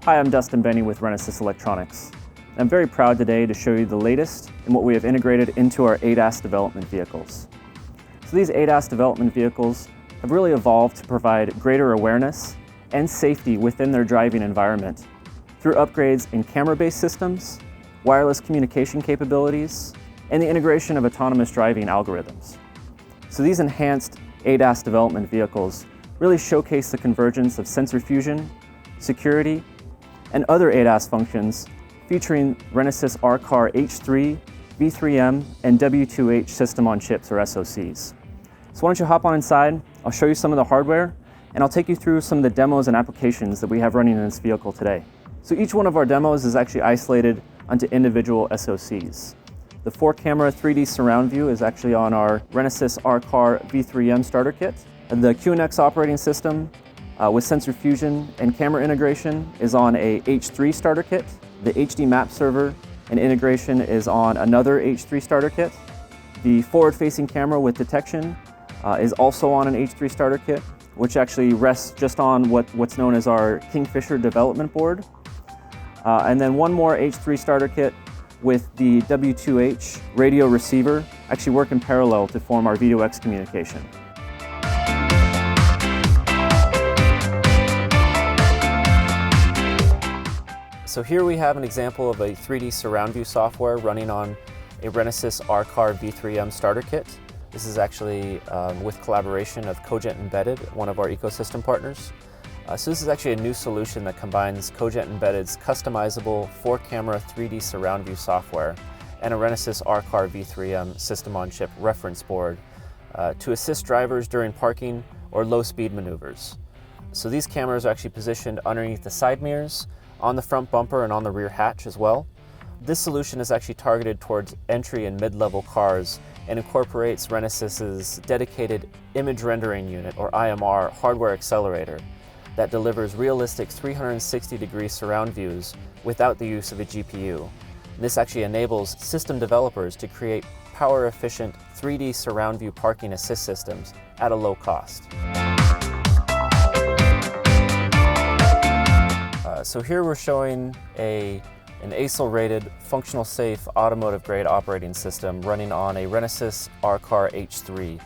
Hi, I'm Dustin Benny with Renesas Electronics. I'm very proud today to show you the latest in what we have integrated into our ADAS development vehicles. So these ADAS development vehicles have really evolved to provide greater awareness and safety within their driving environment through upgrades in camera-based systems, wireless communication capabilities, and the integration of autonomous driving algorithms. So these enhanced ADAS development vehicles really showcase the convergence of sensor fusion, security, and other ADAS functions featuring Renesas R-Car H3, V3M, and W2H system-on-chips or SoCs. So why don't you hop on inside, I'll show you some of the hardware, and I'll take you through some of the demos and applications that we have running in this vehicle today. So each one of our demos is actually isolated onto individual SoCs. The 4-camera 3D surround view is actually on our Renesas R-Car V3M starter kit. The QNX operating system with sensor fusion and camera integration is on a H3 starter kit. The HD map server and integration is on another H3 starter kit. The forward-facing camera with detection is also on an H3 starter kit, which actually rests just on what's known as our Kingfisher development board. And then one more H3 starter kit with the W2H radio receiver actually work in parallel to form our V2X communication. So here we have an example of a 3D surround view software running on a Renesas R-Car V3M starter kit. This is actually with collaboration of Cogent Embedded, one of our ecosystem partners. So this is actually a new solution that combines Cogent Embedded's customizable 4-camera 3D surround view software and a Renesas R-Car V3M system-on-chip reference board to assist drivers during parking or low-speed maneuvers. So these cameras are actually positioned underneath the side mirrors, on the front bumper, and on the rear hatch as well. This solution is actually targeted towards entry and mid-level cars and incorporates Renesas's dedicated image rendering unit, or IMR, hardware accelerator that delivers realistic 360-degree surround views without the use of a GPU. And this actually enables system developers to create power-efficient 3D surround view parking assist systems at a low cost. So here we're showing an ASIL-rated, functional safe, automotive-grade operating system running on a Renesas R-Car H3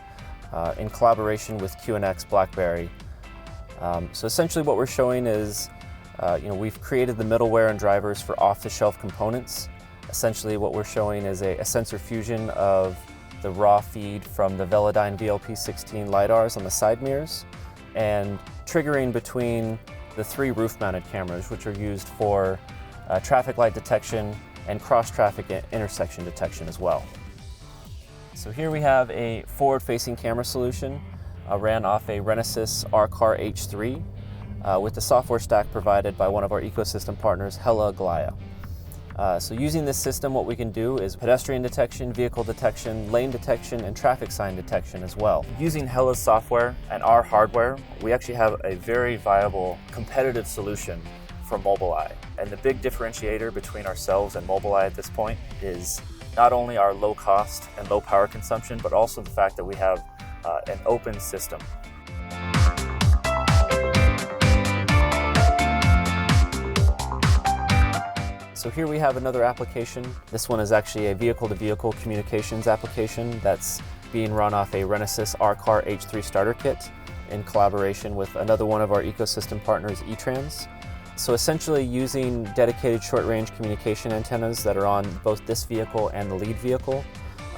in collaboration with QNX BlackBerry. So essentially what we're showing is, we've created the middleware and drivers for off-the-shelf components. Essentially what we're showing is a sensor fusion of the raw feed from the Velodyne VLP16 LiDARs on the side mirrors and triggering between the 3 roof-mounted cameras, which are used for traffic light detection and cross-traffic intersection detection as well. So here we have a forward-facing camera solution ran off a Renesas R-Car H3 with the software stack provided by one of our ecosystem partners, Hella Glaya. So using this system, what we can do is pedestrian detection, vehicle detection, lane detection, and traffic sign detection as well. Using Hella's software and our hardware, we actually have a very viable competitive solution for Mobileye. And the big differentiator between ourselves and Mobileye at this point is not only our low cost and low power consumption, but also the fact that we have an open system. So here we have another application. This one is actually a vehicle-to-vehicle communications application that's being run off a Renesas R-Car H3 starter kit in collaboration with another one of our ecosystem partners, eTrans. So essentially using dedicated short-range communication antennas that are on both this vehicle and the lead vehicle,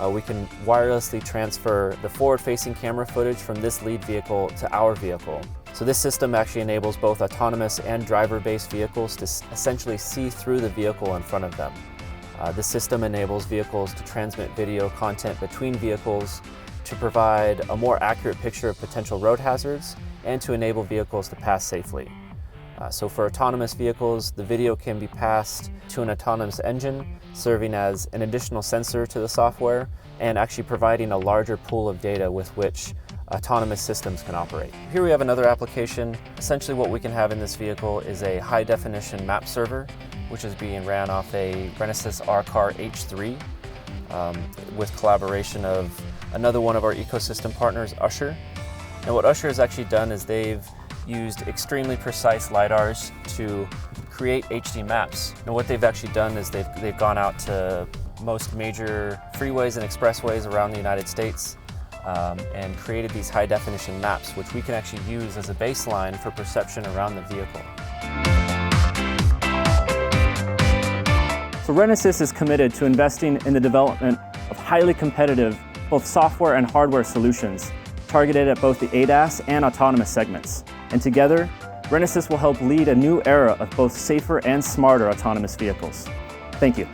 we can wirelessly transfer the forward-facing camera footage from this lead vehicle to our vehicle. So this system actually enables both autonomous and driver-based vehicles to essentially see through the vehicle in front of them. This system enables vehicles to transmit video content between vehicles to provide a more accurate picture of potential road hazards and to enable vehicles to pass safely. So for autonomous vehicles, the video can be passed to an autonomous engine, serving as an additional sensor to the software and actually providing a larger pool of data with which autonomous systems can operate. Here we have another application. Essentially what we can have in this vehicle is a high-definition map server, which is being ran off a Renesas R-Car H3 with collaboration of another one of our ecosystem partners, Usher. And what Usher has actually done is they've used extremely precise LiDARs to create HD maps. And what they've actually done is they've gone out to most major freeways and expressways around the United States and created these high-definition maps, which we can actually use as a baseline for perception around the vehicle. So Renesas is committed to investing in the development of highly competitive both software and hardware solutions targeted at both the ADAS and autonomous segments. And together, Renesas will help lead a new era of both safer and smarter autonomous vehicles. Thank you.